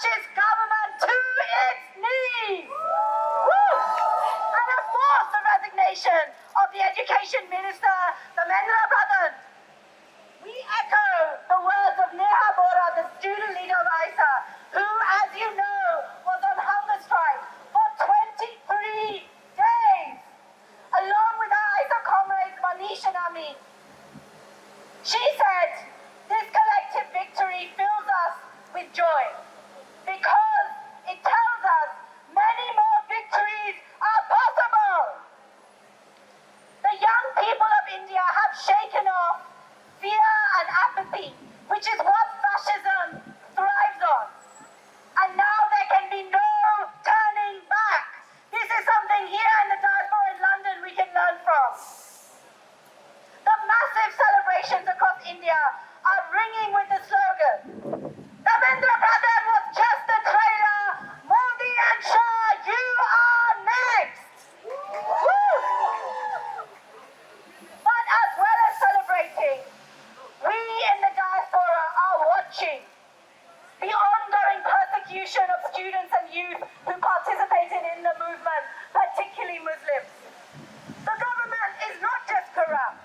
fascist government to its knees. Woo! And of course, the resignation of the Education Minister Dharmendra Pradhan. We echo the words of Neha Bora, the student leader of AISA, who, as you know, was on hunger strike for 23 days, along with our AISA comrades Manish and Aameen. She said, "This collective victory fills us with joy because it tells us many more victories are possible." The young people of India have shaken off fear and apathy, which is what fascism thrives on. And now there can be no turning back. This is something here in the diaspora in London we can learn from. The massive celebrations across India are ringing with the slogan, "Dharmendra Pradhan was just a trailer. Modi and Shah, you are next." Woo! But as well as celebrating, we in the diaspora are watching the ongoing persecution of students and youth who participated in the movement, particularly Muslims. The government is not just corrupt.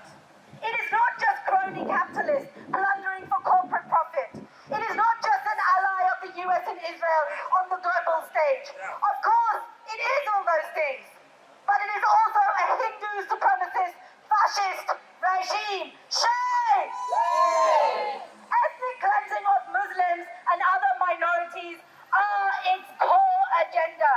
It is not just crony capitalists plundering for corporate profit. It is not just an ally of the US and Israel on the global stage. Of course, it is all those things. But it is also a Hindu supremacist fascist regime. Shame! Ethnic cleansing of Muslims and other minorities are its core agenda.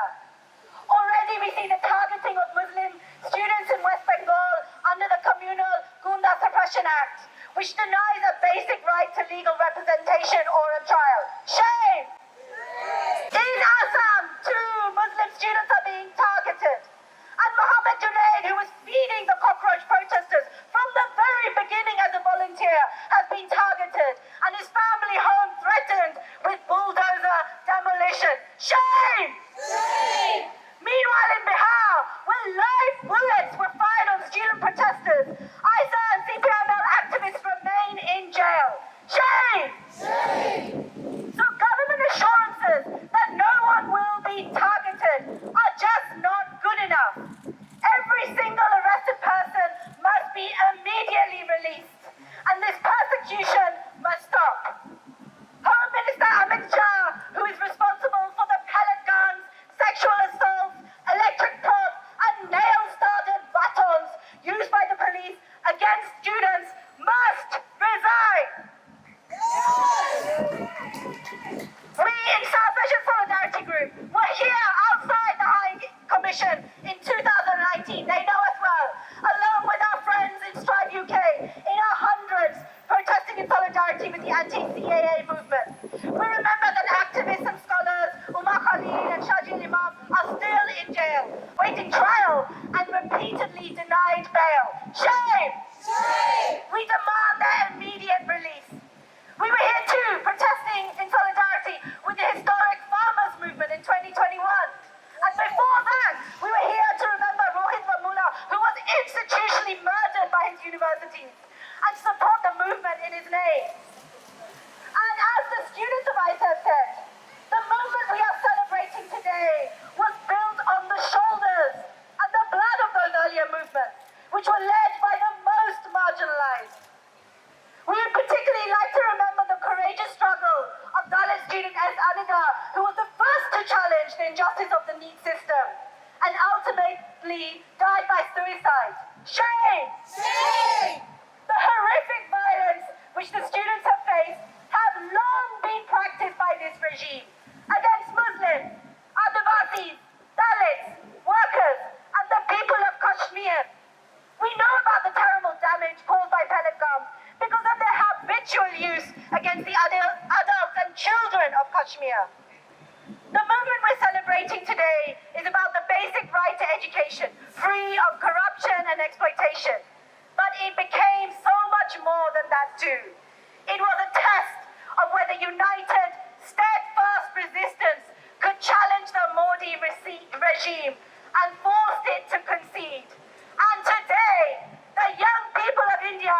Already we see the targeting of Muslim students in West Bengal under the Communal Gunda Suppression Act, which denies a basic right to legal representation or a trial. Shame! In Assam, 2 Muslim students are being targeted. And Mohammed Junaid, who was feeding the cockroach protesters from the very beginning as a volunteer, has been targeted and his family home threatened with bulldozer demolition. Shame! Shame! Meanwhile in Bihar, where live bullets were fired on student protesters, AISA and CPML activists remain in jail. Shame! Shame! So government assurances that no one will be targeted are just not good enough. Every single arrested person must be immediately released, and this persecution must stop. Home Minister Amit Shah, who is responsible for the pellet guns, sexual assaults, electric prods, and nail-started batons used by the police against students, must resign. We in South Asian Solidarity Group were here outside the High Commission in 2019. They know us well, along with our friends in Strive UK, in our hundreds protesting in solidarity with the anti-CAA movement. We remember that activists and scholars Umar Khalid and Shajil Imam are still in jail, waiting trial and repeatedly denied bail. Shame! Shame! We demand their immediate release. We were here too, protesting in solidarity with the historic farmers' movement in 2021. And before that, we were here to remember Rohit Vemula, who was institutionally murdered by his universities, and support the movement in his name. And as the students of AISA said, the movement we are celebrating today was built on the shoulders and the blood of those earlier movements, which were led by the most marginalized. We would particularly like to remember the courageous struggle of Dalit student S. Aniga, who was the first to challenge the injustice of the NEET system and ultimately died by suicide. Shame! Shame! The horrific violence which the students have faced have long been practiced by this regime against Muslims, Adivasis, Dalits, workers, and the people of Kashmir. We know about the terrible damage caused by pellet guns because of their habitual use against the adults and children of Kashmir. The movement we're celebrating today is about the basic right to education, free of corruption and exploitation. But it became so much more than that too. It was a test of whether united, steadfast resistance could challenge the Modi regime and forced it to concede. And today, the young people of India